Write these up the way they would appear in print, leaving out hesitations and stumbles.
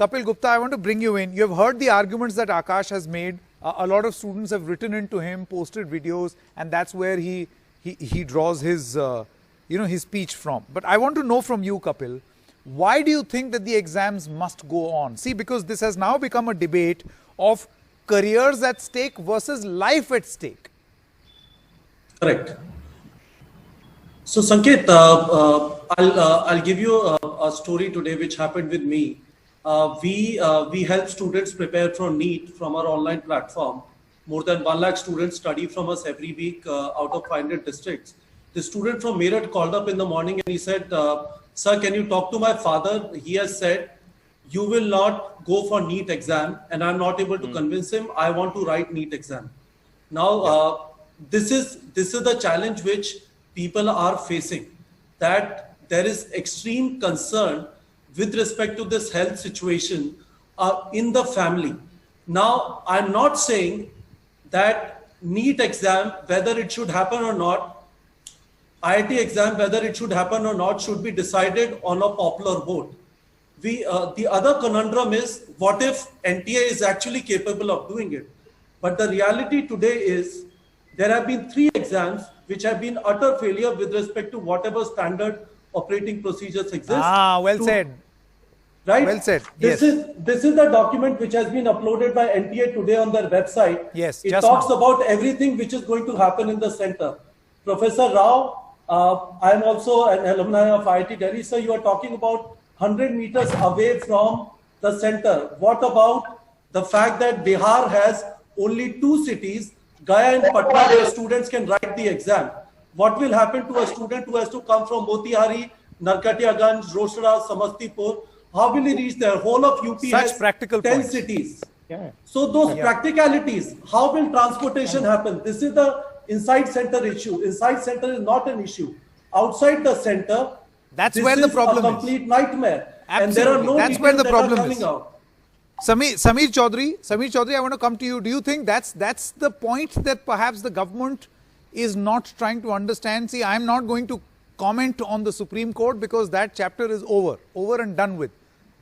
Kapil Gupta, I want to bring you in. You have heard the arguments that Akash has made. A lot of students have written into him, posted videos, and that's where he draws his his speech from. But I want to know from you, Kapil, why do you think that the exams must go on? See, because this has now become a debate of careers at stake versus life at stake. Correct. So Sanket, I'll give you a story today which happened with me. We help students prepare for NEET from our online platform. More than 1 lakh students study from us every week out of 500 districts. The student from Meerut called up in the morning and he said, "Sir, can you talk to my father? He has said you will not go for NEET exam, and I'm not able to convince him. I want to write NEET exam." Now, this is the challenge which people are facing, that there is extreme concern with respect to this health situation in the family. Now, I'm not saying that NEET exam, whether it should happen or not, IIT exam, whether it should happen or not, should be decided on a popular vote. The other conundrum is, what if NTA is actually capable of doing it? But the reality today is, there have been 3 exams which have been utter failure with respect to whatever standard operating procedures exist. Well said. Right? Well said. This is the document which has been uploaded by NTA today on their website. Yes. It talks about everything which is going to happen in the center. Professor Rao, I am also an alumni of IIT Delhi. So you are talking about 100 meters away from the center. What about the fact that Bihar has only 2 cities, Gaya and Patna, where students can write the exam? What will happen to a student who has to come from Motihari, Narkatiyaganj, Roshra, Samastipur? How will he reach there? Whole of UP has 10 cities. Yeah. So those practicalities, how will transportation happen? This is the inside center issue. Inside center is not an issue. Outside the center, that's where the problem is. A complete nightmare. Absolutely. And there are no that's where the problem coming is. Out. Samir Chaudhary, I want to come to you. Do you think that's the point that perhaps the government is not trying to understand? See, I'm not going to comment on the Supreme Court because that chapter is over and done with.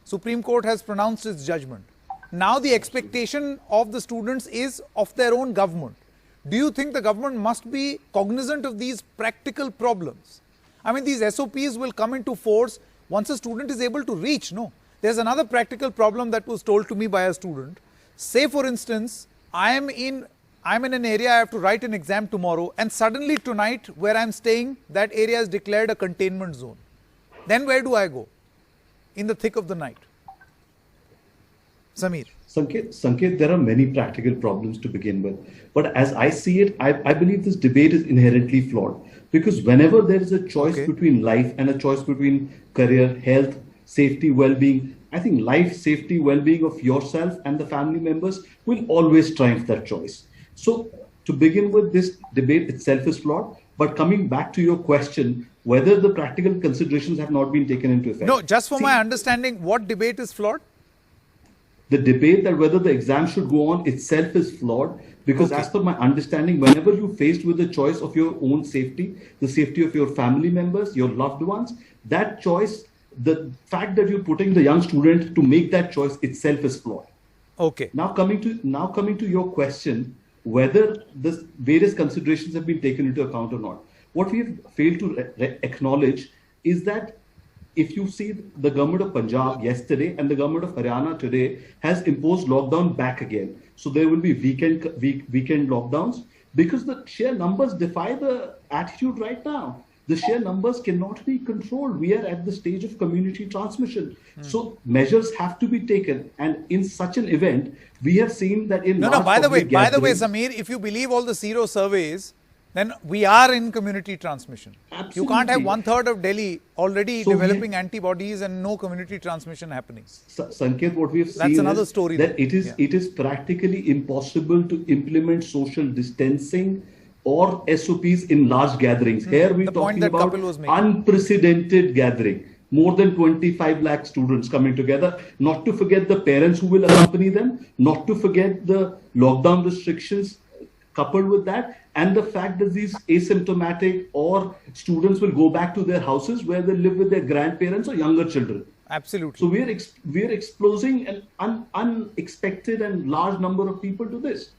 Supreme Court has pronounced its judgment. Now the expectation of the students is of their own government. Do you think the government must be cognizant of these practical problems? I mean, these SOPs will come into force once a student is able to reach, no? There's another practical problem that was told to me by a student. Say, for instance, I'm in an area, I have to write an exam tomorrow, and suddenly tonight, where I'm staying, that area is declared a containment zone. Then where do I go? In the thick of the night. Samir. Sanket, there are many practical problems to begin with. But as I see it, I believe this debate is inherently flawed. Because whenever there is a choice between life and a choice between career, health, safety, well-being, I think life, safety, well-being of yourself and the family members will always triumph that choice. So to begin with, this debate itself is flawed. But coming back to your question, whether the practical considerations have not been taken into effect. No, just for my understanding, what debate is flawed? The debate that whether the exam should go on itself is flawed because as per my understanding, whenever you're faced with the choice of your own safety, the safety of your family members, your loved ones, that choice, the fact that you're putting the young student to make that choice itself is flawed. Okay. Now coming to your question, whether the various considerations have been taken into account or not. What we have failed to acknowledge is that if you see the government of Punjab yesterday and the government of Haryana today has imposed lockdown back again. So there will be weekend lockdowns because the sheer numbers defy the attitude right now. The sheer numbers cannot be controlled. We are at the stage of community transmission. So measures have to be taken. And in such an event, we have seen that in by the way, Samir, if you believe all the Zero surveys, then we are in community transmission. Absolutely. You can't have 1/3 of Delhi already developing antibodies and no community transmission happening. Sanket, what we have seen another is story that it is practically impossible to implement social distancing or SOPs in large gatherings. Here we're talking about unprecedented gathering. More than 25 lakh students coming together, not to forget the parents who will accompany them, not to forget the lockdown restrictions coupled with that, and the fact that these asymptomatic or students will go back to their houses where they live with their grandparents or younger children. Absolutely. So we're exposing an unexpected and large number of people to this.